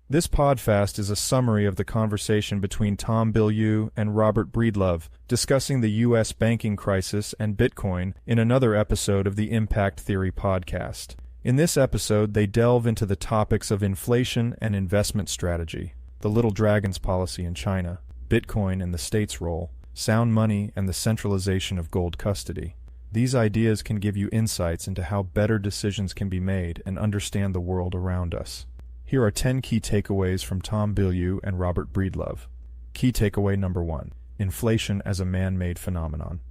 This PodFast is a summary of the conversation between Tom Bilyeu and Robert Breedlove discussing the U.S. banking crisis and Bitcoin in another episode of the Impact Theory podcast. In this episode, they delve into the topics of inflation and investment strategy, the Little Dragons policy in China, Bitcoin and the state's role, sound money and the centralization of gold custody. These ideas can give you insights into how better decisions can be made and understand the world around us. Here are 10 key takeaways from Tom Bilyeu and Robert Breedlove. Key takeaway number 1. Inflation as a man-made phenomenon.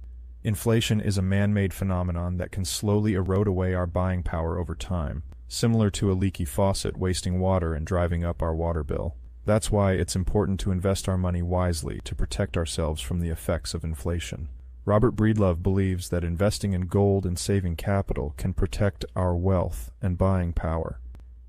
Inflation is a man-made phenomenon that can slowly erode away our buying power over time, similar to a leaky faucet wasting water and driving up our water bill. That's why it's important to invest our money wisely to protect ourselves from the effects of inflation. Robert Breedlove believes that investing in gold and saving capital can protect our wealth and buying power.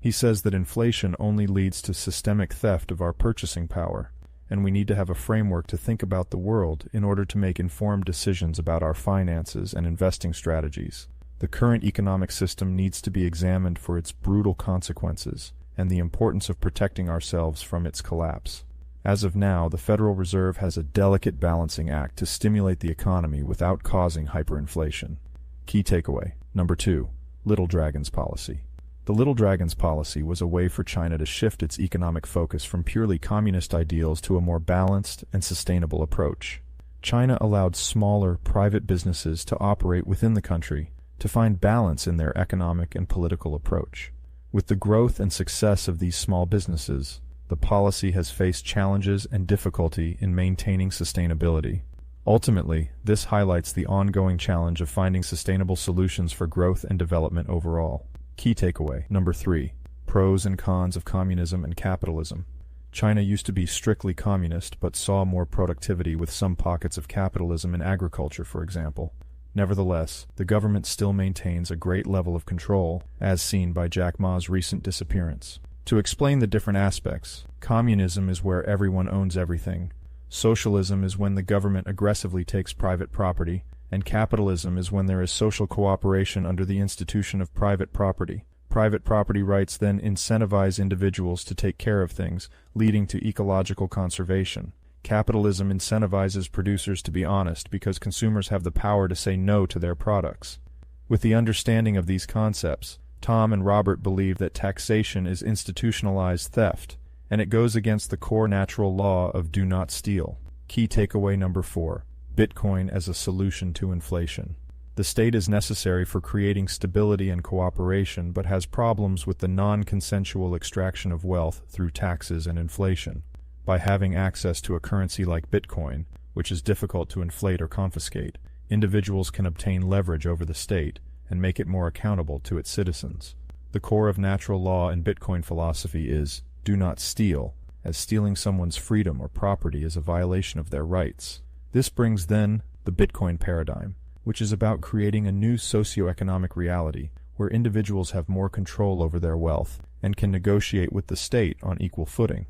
He says that inflation only leads to systemic theft of our purchasing power, and we need to have a framework to think about the world in order to make informed decisions about our finances and investing strategies. The current economic system needs to be examined for its brutal consequences and the importance of protecting ourselves from its collapse. As of now, the Federal Reserve has a delicate balancing act to stimulate the economy without causing hyperinflation. Key takeaway. Number 2. Little Dragons policy. The Little Dragons policy was a way for China to shift its economic focus from purely communist ideals to a more balanced and sustainable approach. China allowed smaller, private businesses to operate within the country to find balance in their economic and political approach. With the growth and success of these small businesses, the policy has faced challenges and difficulty in maintaining sustainability. Ultimately, this highlights the ongoing challenge of finding sustainable solutions for growth and development overall. Key takeaway. Number 3. Pros and cons of communism and capitalism. China used to be strictly communist but saw more productivity with some pockets of capitalism in agriculture, for example. Nevertheless, the government still maintains a great level of control, as seen by Jack Ma's recent disappearance. To explain the different aspects, communism is where everyone owns everything. Socialism is when the government aggressively takes private property, and capitalism is when there is social cooperation under the institution of private property. Private property rights then incentivize individuals to take care of things, leading to ecological conservation. Capitalism incentivizes producers to be honest because consumers have the power to say no to their products. With the understanding of these concepts, Tom and Robert believe that taxation is institutionalized theft, and it goes against the core natural law of do not steal. Key takeaway number 4. Bitcoin as a solution to inflation. The state is necessary for creating stability and cooperation, but has problems with the non-consensual extraction of wealth through taxes and inflation. By having access to a currency like Bitcoin, which is difficult to inflate or confiscate, individuals can obtain leverage over the state and make it more accountable to its citizens. The core of natural law and Bitcoin philosophy is, do not steal, as stealing someone's freedom or property is a violation of their rights. This brings then the Bitcoin paradigm, which is about creating a new socioeconomic reality where individuals have more control over their wealth and can negotiate with the state on equal footing.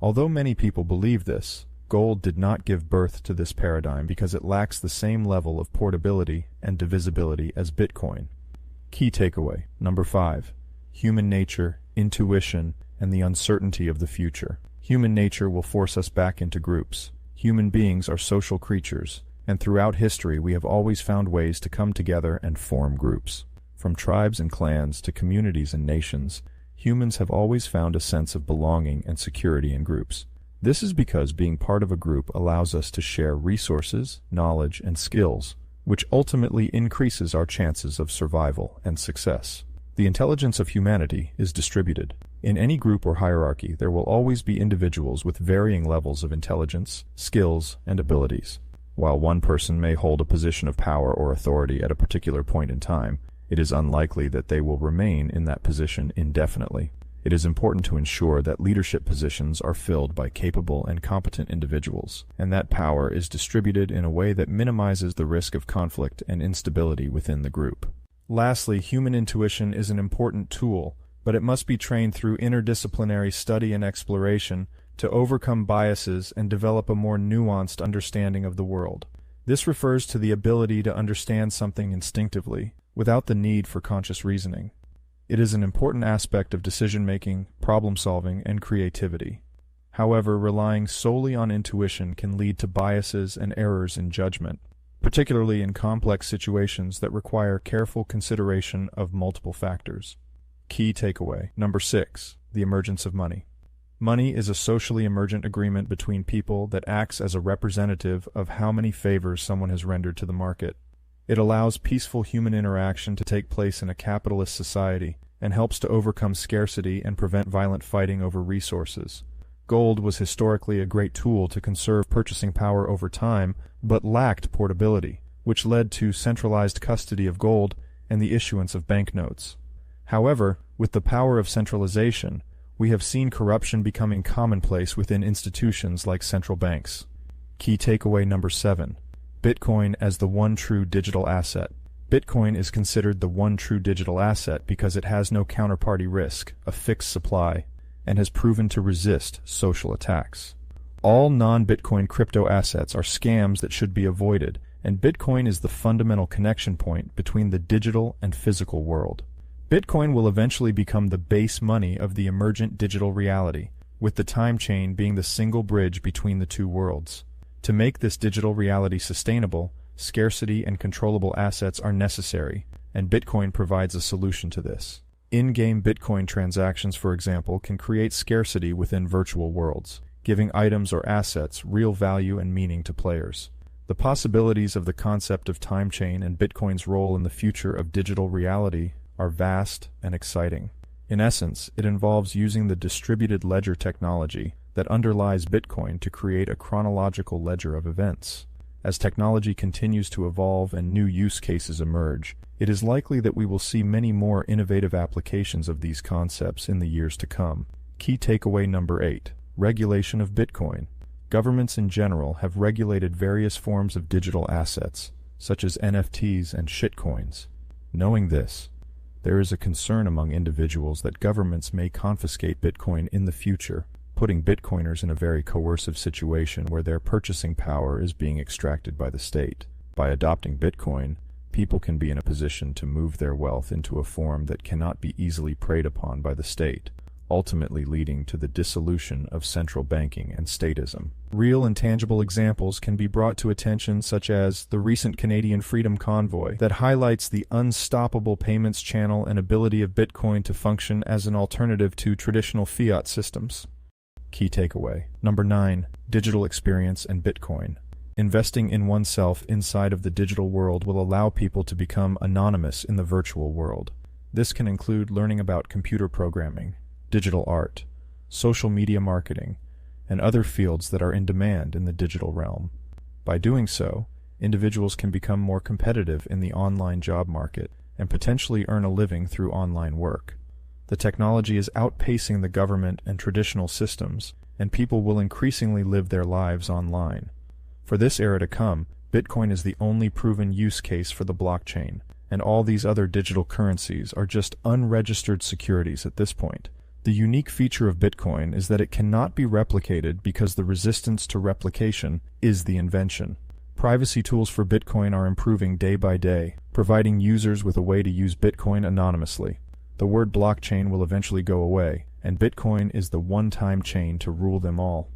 Although many people believe this, gold did not give birth to this paradigm because it lacks the same level of portability and divisibility as Bitcoin. Key takeaway. Number 5. Human nature, intuition, and the uncertainty of the future. Human nature will force us back into groups. Human beings are social creatures, and throughout history we have always found ways to come together and form groups. From tribes and clans to communities and nations, humans have always found a sense of belonging and security in groups. This is because being part of a group allows us to share resources, knowledge, and skills, which ultimately increases our chances of survival and success. The intelligence of humanity is distributed. In any group or hierarchy, there will always be individuals with varying levels of intelligence, skills, and abilities. While one person may hold a position of power or authority at a particular point in time, it is unlikely that they will remain in that position indefinitely. It is important to ensure that leadership positions are filled by capable and competent individuals, and that power is distributed in a way that minimizes the risk of conflict and instability within the group. Lastly, human intuition is an important tool, but it must be trained through interdisciplinary study and exploration to overcome biases and develop a more nuanced understanding of the world. This refers to the ability to understand something instinctively, without the need for conscious reasoning. It is an important aspect of decision-making, problem-solving, and creativity. However, relying solely on intuition can lead to biases and errors in judgment, particularly in complex situations that require careful consideration of multiple factors. Key takeaway. Number 6. The emergence of money. Money is a socially emergent agreement between people that acts as a representative of how many favors someone has rendered to the market. It allows peaceful human interaction to take place in a capitalist society and helps to overcome scarcity and prevent violent fighting over resources. Gold was historically a great tool to conserve purchasing power over time, but lacked portability, which led to centralized custody of gold and the issuance of banknotes. However, with the power of centralization, we have seen corruption becoming commonplace within institutions like central banks. Key takeaway number 7. Bitcoin as the one true digital asset. Bitcoin is considered the one true digital asset because it has no counterparty risk, a fixed supply, and has proven to resist social attacks. All non-Bitcoin crypto assets are scams that should be avoided, and Bitcoin is the fundamental connection point between the digital and physical world. Bitcoin will eventually become the base money of the emergent digital reality, with the time chain being the single bridge between the two worlds. To make this digital reality sustainable, scarcity and controllable assets are necessary, and Bitcoin provides a solution to this. In-game Bitcoin transactions, for example, can create scarcity within virtual worlds, giving items or assets real value and meaning to players. The possibilities of the concept of time chain and Bitcoin's role in the future of digital reality are vast and exciting. In essence, it involves using the distributed ledger technology that underlies Bitcoin to create a chronological ledger of events. As technology continues to evolve and new use cases emerge, it is likely that we will see many more innovative applications of these concepts in the years to come. Key takeaway number 8. Regulation of Bitcoin. Governments in general have regulated various forms of digital assets, such as NFTs and shitcoins. Knowing this, there is a concern among individuals that governments may confiscate Bitcoin in the future, putting Bitcoiners in a very coercive situation where their purchasing power is being extracted by the state. By adopting Bitcoin, people can be in a position to move their wealth into a form that cannot be easily preyed upon by the state, ultimately leading to the dissolution of central banking and statism. Real and tangible examples can be brought to attention, such as the recent Canadian Freedom Convoy that highlights the unstoppable payments channel and ability of Bitcoin to function as an alternative to traditional fiat systems. Key takeaway. Number 9. Digital experience and Bitcoin. Investing in oneself inside of the digital world will allow people to become anonymous in the virtual world. This can include learning about computer programming, digital art, social media marketing, and other fields that are in demand in the digital realm. By doing so, individuals can become more competitive in the online job market and potentially earn a living through online work. The technology is outpacing the government and traditional systems, and people will increasingly live their lives online. For this era to come, Bitcoin is the only proven use case for the blockchain, and all these other digital currencies are just unregistered securities at this point. The unique feature of Bitcoin is that it cannot be replicated because the resistance to replication is the invention. Privacy tools for Bitcoin are improving day by day, providing users with a way to use Bitcoin anonymously. The word blockchain will eventually go away, and Bitcoin is the one-time chain to rule them all.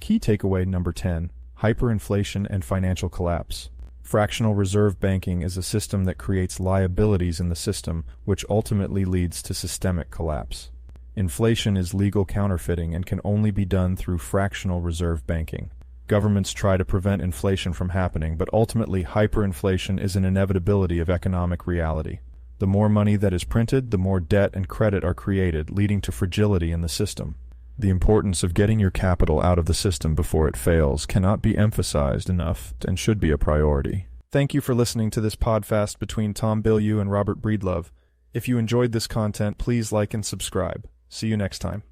Key takeaway number 10. Hyperinflation and financial collapse. Fractional reserve banking is a system that creates liabilities in the system, which ultimately leads to systemic collapse. Inflation is legal counterfeiting and can only be done through fractional reserve banking. Governments try to prevent inflation from happening, but ultimately hyperinflation is an inevitability of economic reality. The more money that is printed, the more debt and credit are created, leading to fragility in the system. The importance of getting your capital out of the system before it fails cannot be emphasized enough and should be a priority. Thank you for listening to this PodFast between Tom Bilyeu and Robert Breedlove. If you enjoyed this content, please like and subscribe. See you next time.